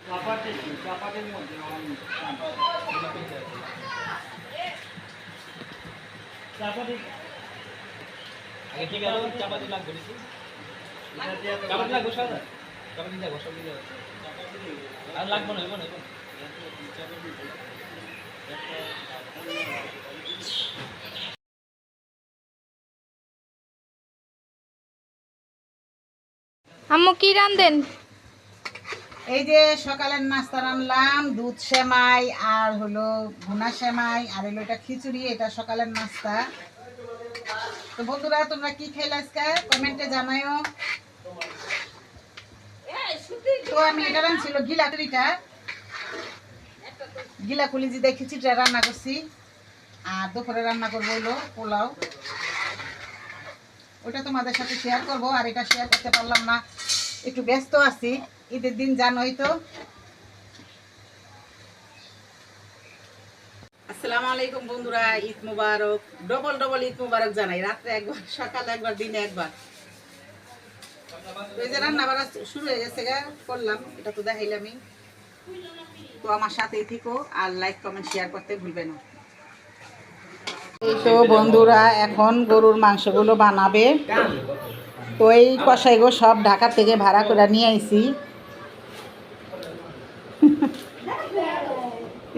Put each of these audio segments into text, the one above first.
চাপাতির মধ্যে চাপাতি আগে ঠিক আছে চাপাতি লাগবে নাকি চাপাতি লাগবে সাদা চাপাতি দাও সব দিতে আর লাগবে না না আম্মু কি রাঁধেন? এই যে সকালের নাস্তা রান্নলাম, দুধ সেমাই আর হলো ভুনা সেমাই আর হলো এটা খিচুড়ি। এটা সকালের নাস্তা। তো বন্ধুরা, তোমরা কি খেলে আজকে কমেন্টে জানাও। তো আমি এটা রান্নছিল গিলা কলিজি দিয়ে খিচুড়িটা রান্না করছি। আর দুপুরে রান্না করবো হলো পোলাও। ওটা তোমাদের সাথে শেয়ার করব, আর এটা শেয়ার করতে পারলাম না, একটু ব্যস্ত আছি। ঈদের দিন জানোই তো। আসসালামু আলাইকুম বন্ধুরা, ঈদ মুবারক। ডবল ডবল ঈদ মুবারক জানাই। রাত্রে একবার, সকালে একবার, দিনে একবার। এই যে রান্না বাড়া শুরু হয়ে গেছে, করলাম, এটা তো দেখাইলামই। তো আমার সাথেই থেকো আর লাইক কমেন্ট শেয়ার করতে ভুলবে না। এই তো বন্ধুরা, এখন গরুর মাংসগুলো বানাবে। তো এই কষাইগো সব ঢাকা থেকে ভাড়া করে নিয়ে আইছি।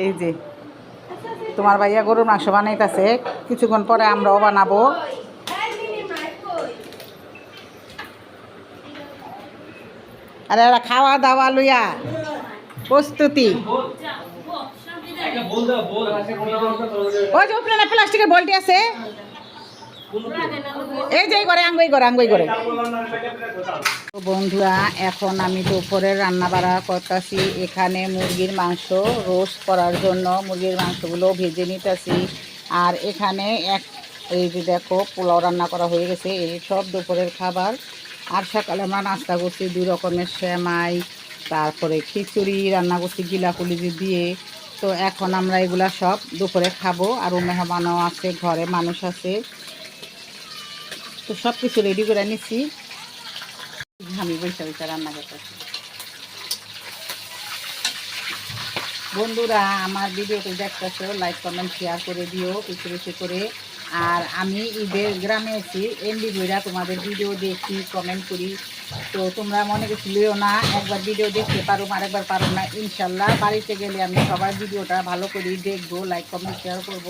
এই যে তোমার ভাইয়া গরুর মাংস বানাইতেছে, কিছুক্ষণ পরে আমরাও বানাবো। আর এরা খাওয়া দাওয়া লইয়া প্রস্তুতি। ওই যে উপরে প্লাস্টিকের বলটি আছে, এই যে আঙ্গুই করে। বন্ধুরা, এখন আমি দুপুরে রান্না বাড়া করতেছি। এখানে মুরগির মাংস রোস্ট করার জন্য মুরগির মাংসগুলো ভেজে নিতেছি। আর এখানে এই যে দেখো, পোলাও রান্না করা হয়ে গেছে। এই সব দুপুরের খাবার। আর সকালে আমরা নাস্তা করছি 2 রকমের সেমাই, তারপরে খিচুড়ি রান্না করছি গিলা কলিজি দিয়ে। তো এখন আমরা এগুলা সব দুপুরে খাবো। আরও মেহমানও আছে, ঘরে মানুষ আছে। তো সব কিছু রেডি করে নিচ্ছি। আমি বৈশা রান্না করতেছি। বন্ধুরা, আমার ভিডিওটি দেখতেছো, লাইক কমেন্ট শেয়ার করে দিও বেশি বেশি করে। আর আমি ঈদের গ্রামে আছি, এমবি বইরা তোমাদের ভিডিও দেখি, কমেন্ট করি। তো তোমরা মনে কিছু লিও না, একবার ভিডিও দেখতে পারো, আরেকবার পারো না। ইনশাল্লাহ বাড়িতে গেলে আমি সবার ভিডিওটা ভালো করে দেখবো, লাইক কমেন্ট শেয়ার করব।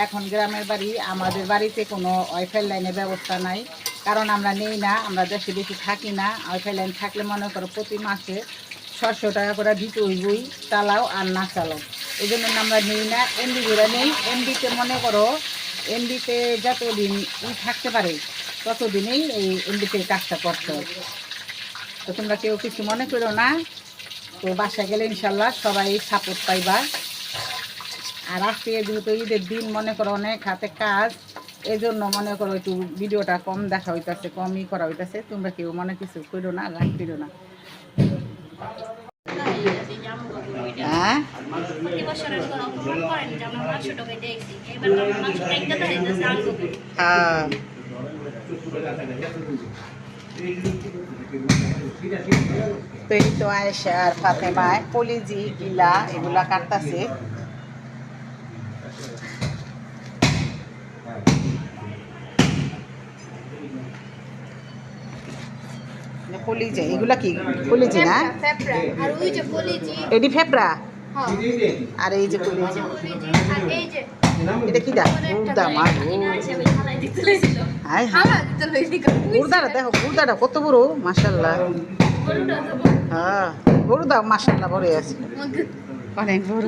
এখন গ্রামের বাড়ি, আমাদের বাড়িতে কোনো ওয়াইফাই লাইনের ব্যবস্থা নাই, কারণ আমরা নেই না, আমরা দেশে বেশি থাকি না। ওয়াইফাই লাইন থাকলে মনে করো প্রতি মাসে 600 টাকা করে দিতে হইবই, চালাও আর না চালাও। এই জন্য আমরা নেই না, এমবি ঘুরে নেই। এমবিতে মনে করো, এমবিতে যতদিন থাকতে পারে ততদিনেই এই এমবিতে কাজটা করতে হবে। তো তোমরা কেউ কিছু মনে করো না। তো বাসায় গেলে ইনশাল্লাহ সবাই সাপোর্ট পাইবা। আর আজকে যেহেতু ঈদের দিন, মনে করো অনেক হাতে কাজ, এই জন্য মনে করো একটু ভিডিওটা কম দেখা হইতেছে, কমই করা হইতেছে। তোমরা কেউ মনে কিছু করো না, রাগ করো না। হ্যাঁ, তো এই তো আয়েশা আর ফাতেমায় কলিজি গিলা এগুলা কাটতেছে। কলিজি, এগুলা কি কলিজি না? এটি ফেপড়া। আর এই যে কলিজি, এটা কি গুড়দা? মা গুড়দাটা দেখো, গুড়দাটা কত বড়, মাশাল্লাহ। হ্যাঁ, গরুদা মাশাল্লাহ বড় আছে, অনেক বড়।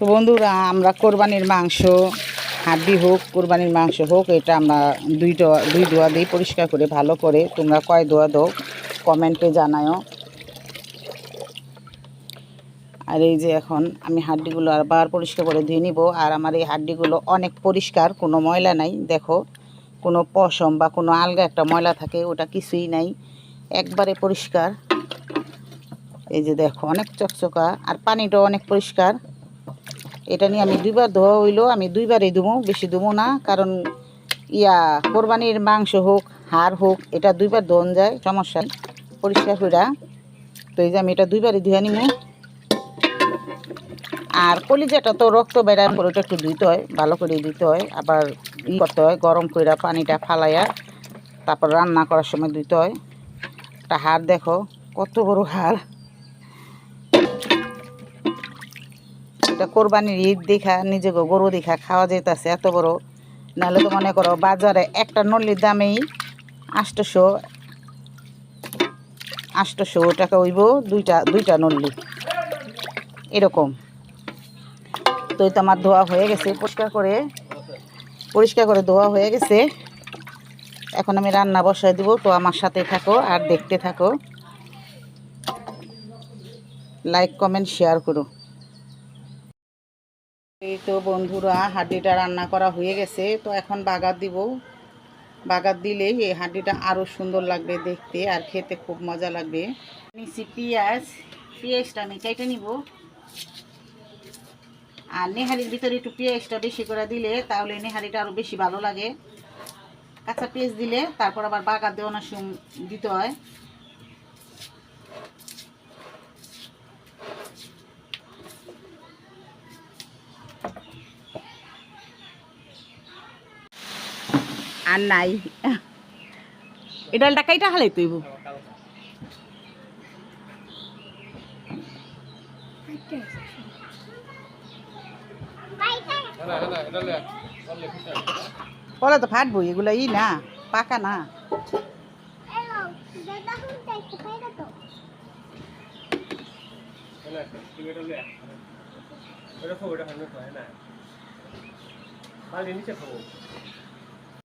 তো বন্ধুরা, আমরা কোরবানির মাংস, হাড্ডি হোক, কোরবানির মাংস হোক, এটা আমরা দুই দোয়া দিই পরিষ্কার করে ভালো করে। তোমরা কয় দোয়া দাও কমেন্টে জানাও। আর এই যে এখন আমি হাড্ডিগুলো আবার পরিষ্কার করে ধুয়ে নিব। আর আমার এই হাড্ডিগুলো অনেক পরিষ্কার, কোনো ময়লা নাই। দেখো, কোনো পশম বা কোনো আলগা একটা ময়লা থাকে ওটা কিছুই নাই, একবারে পরিষ্কার। এই যে দেখো অনেক চকচকা, আর পানিটাও অনেক পরিষ্কার। এটা নিয়ে আমি 2বার ধোয়া হইলো, আমি 2বারই ধুবো, বেশি ধুবো না। কারণ কোরবানির মাংস হোক হাড় হোক, এটা 2বার ধোন যায়, সমস্যা নেই, পরিষ্কার করে। তো এই যে আমি এটা 2বারই ধুয়ে নিব। আর কলিজাটা তো রক্ত বেড়ার পর ওটা একটু ধুইতে হয়, ভালো করে ধুইতে হয়। আবার করতে হয় গরম করে পানিটা ফালাইয়া, তারপর রান্না করার সময় ধুইতে হয়। একটা হাড় দেখো কত বড় হাড়। এটা কোরবানির ঈদ দেখা, নিজেকে গরু দেখা খাওয়া যেতেছে এত বড়। নাহলে তো মনে করো বাজারে একটা নল্লির দামেই 800 টাকা হইব দুইটা নল্লি এরকম। তো এই তো আমার ধোয়া হয়ে গেছে, পরিষ্কার করে ধোয়া হয়ে গেছে। এখন আমি রান্না বসায় দিব। তো আমার সাথে থাকো আর দেখতে থাকো, লাইক কমেন্ট শেয়ার করো। এই তো বন্ধুরা, হাড্ডিটা রান্না করা হয়ে গেছে। তো এখন বাগার দিব। বাগার দিলেই এই হাড্ডিটা আরও সুন্দর লাগবে দেখতে, আর খেতে খুব মজা লাগবে। নিচ্ছি পেঁয়াজটা আমি কেটে নিব। আর নেহারির ভিতরে একটু পেঁয়াজটা বেশি করে দিলে তাহলে নেহারিটা আরও বেশি ভালো লাগে। কাঁচা পেঁয়াজ দিলে তারপর আবার বাগার দিয়ে অনেক সময় দিতে হয়। আর নাই এই ডালটা কাইটা হালাই তৈব। পরে তো ফাটবো, এগুলো না পাকা না।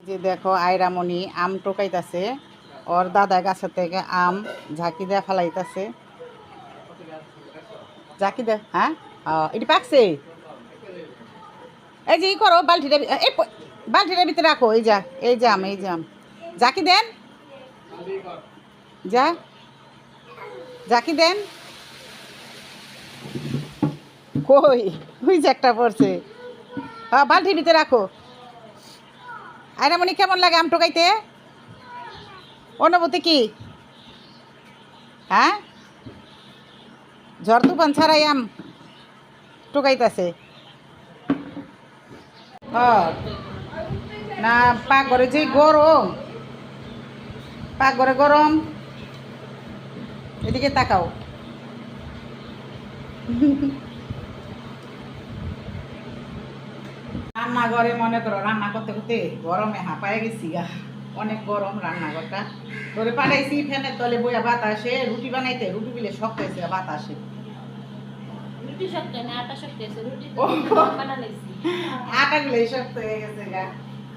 যে দেখো আয়রামণি আম টোকাইতাছে, ওর দাদা গাছের থেকে আম ঝাঁকি দেয়া ফালাইতাছে। ঝাঁকি দে, হ্যাঁ এটি পাকছে। এই যে ই করো, বালতিটার ভিতরে রাখো। এই যে আম ঝাঁকি দেন, ঝাঁকি দেন। কই ওই যে একটা পড়ছে, হ্যাঁ বালতির ভিতরে রাখো। আয়রামণি কেমন লাগে আম টোকাইতে? অনুভূতি কি? হ্যাঁ, ঝড় তুফান ছাড়াই আম টোকাইতেছে। না পাকঘরে যে গরম, পাকঘরে গরম। এদিকে তাকাও। রান্নাঘরে মনে করো রান্না করতে করতে গরমে হাঁপায় গেছি গা, অনেক গরম রান্নাঘরটা। ধরে পাঠাইছি ফ্যানের তলে বইয়া বাতাসে রুটি বানাইতে, রুটি বিলে শক্ত হয়েছে বাতাসে। আটা গুলো শক্ত হয়ে গেছে গা।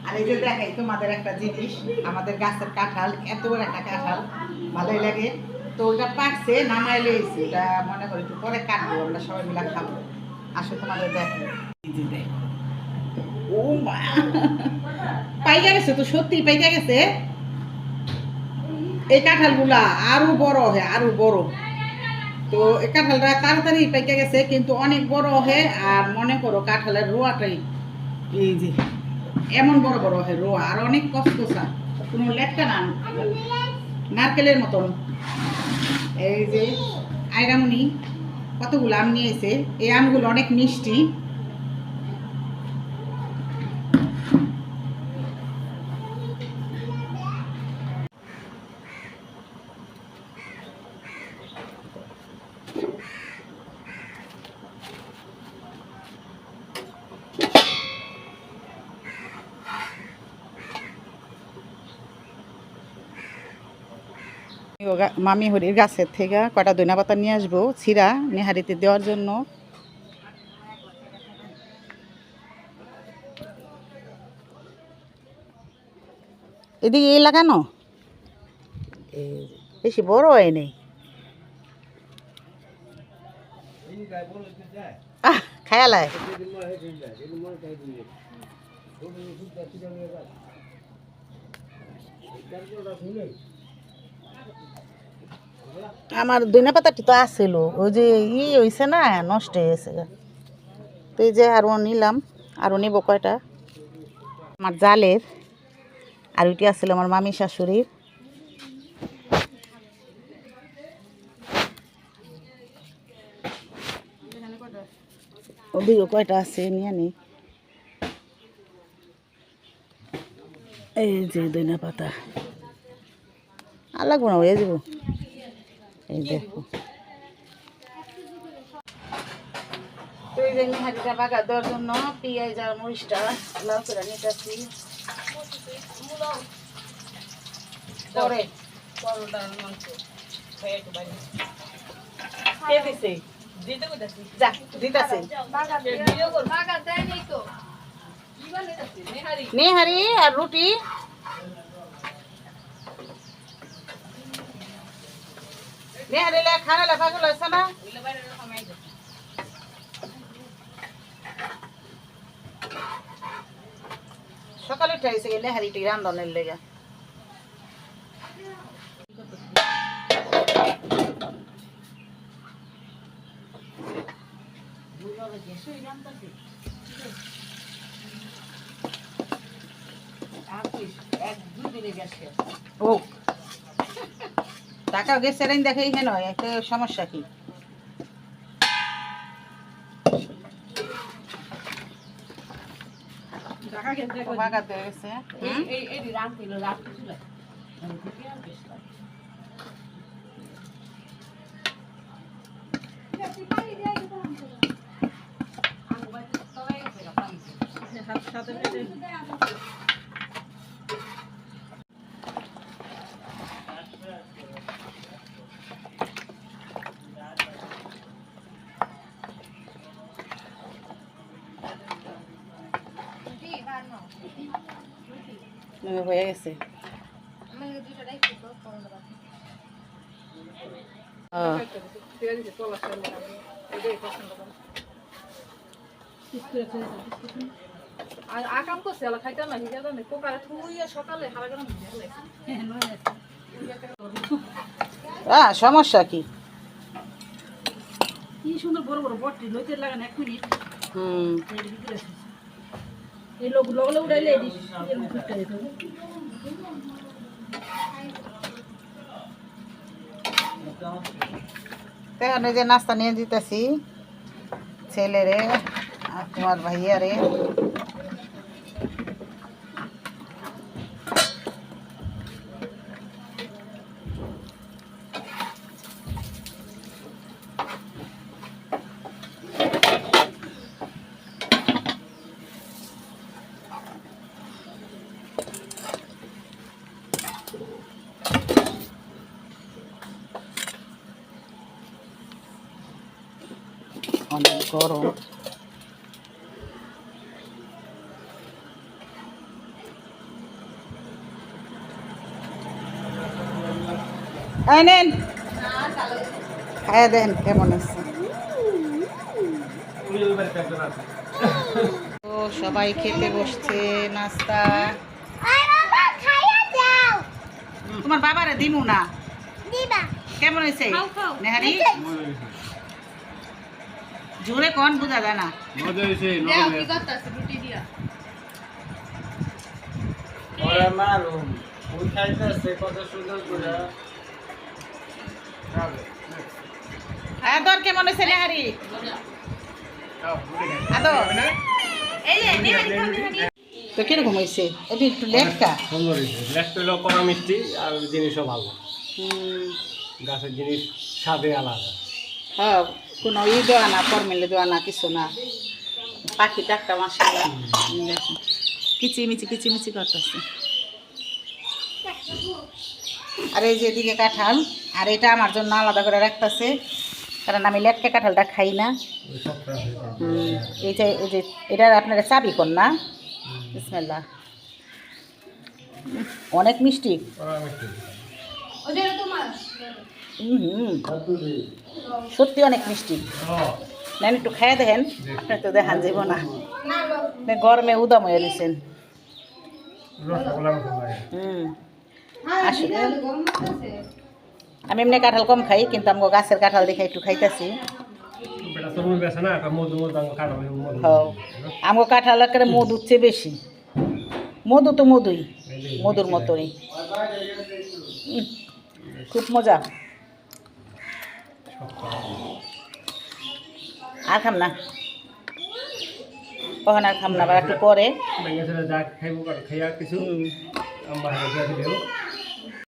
আর এই যে দেখাই তোমাদের একটা জিনিস, আমাদের গাছের কাঁঠাল, এত বড় একটা কাঁঠাল, ভালোই লাগে। তো ওটা পাকছে, নামাই লইছি, ওটা মনে করি একটু পরে কাটবো, আমরা সবাই মিলে খাবো। আসো তোমাদের দেখো। ও মা, পাইকা গেছে তো, সত্যি পাইকা গেছে। এই কাঁঠালগুলা আরো বড় হয়, আরো বড়। তো এই কাঁঠালটা তাড়াতাড়ি পাইকা গেছে, কিন্তু অনেক বড় হয়। আর মনে করো কাঁঠালের রোয়াটাই এই যে এমন বড় বড় হয় রোয়া, আর অনেক কষ্টসা, কোনো লেটকা না, নারকেলের মতন। এই যে আয়রামণি কতগুলো আম নিয়েছে, এই আমগুলো অনেক মিষ্টি। মামি হরির গাছের থেকে কটা ধনিয়া পাতা নিয়ে আসবো, ছিঁড়া নেহারিতে দেওয়ার জন্য। এদিকে এই লাগানো বেশি বড় হয় নেই। খায়ালায় আমার দইনা পাতাটি তো আসছিল ওই যে হয়েছে না নষ্ট হয়ে গেছে তো এই যে আরও নিলাম আরও নেব কয়টা আমার জালের আর ওইটি আসছিল আমার মামি শাশুড়ির ওদিকে কয়টা আছে নিয়ে নি এই যে দইনা পাতা আর লাগবো না হয়ে যাবো এই দেখো তো এই যে নিহারিটা বাগা দেওয়ার জন্য পেঁয়াজ আর মরিচটা লাল করে নিতেছি পরে কে দিছে যা দিতাছে নিহারি আর রুটি নিহারি খানা লেখা গুলো আছে না সকালে উঠাইছে গেলে হারিটি রান্ধনের লেগে ও টাকা গেছে রেন দেখে কেন একটা সমস্যা কি বাগাতে গেছে হয়ে গেছে আর আকাম করছে আলা খাইতে না হিজাল না কোকারে থুইয়া সকালে হারা গরম সমস্যা কি কি সুন্দর বড় বড় বটটি লইতে লাগান 1 মিনিট এই লোক লগলে উড়াইলে দিস এর মুখটা দিতে এখন এই যে নাস্তা নিয়ে দিতেছি ছেলেরে আর তোমার ভাইয়ারে অনেক গরম নেন খাইয়া দেন কেমন আছে তো সবাই খেতে বসছে নাস্তা তোমার বাবারে দিমু না কেমন হয়েছে নেহারি জোরে কোন বুঝা যায় না আদর কেমন হয়েছে নেহারি আদর তো কিরকম হয়েছে এটা একটু লেটকা লেটকা কড়া মিষ্টি আর জিনিসও ভালো গাছের জিনিস স্বাদে আলাদা হ্যাঁ কোনো দেওয়া না ফর্মেলে দেওয়া না কিছু না পাখি ডাক্তার মাসে কিচিমিচি কিচিমিচি করতেছে আর এই যে এদিকে কাঁঠাল আর এটা আমার জন্য আলাদা করে রাখতেছে কারণ আমি লেটকা কাঁঠালটা খাই না এইটা এই যে এটা আপনারা চাবি কর না বিসমিল্লাহ অনেক মিষ্টি সত্যি অনেক মিষ্টি। নেন একটু খাইয়ে দেখেন, আপনি তো দেখান যাব না, গরমে উদাম হয়ে রয়েছেন। আসলে আমি এমনি কাঁঠাল কম খাই, কিন্তু আমাকে গাছের কাঁঠাল দেখে একটু খাইতেছি। আমাকে কাঁঠাল একেবারে মধু উঠছে বেশি, মধু তো মধুই, মধুর মতনই, খুব মজা। আর খাম না, কখন আর খাম না, আবার একটু পরে।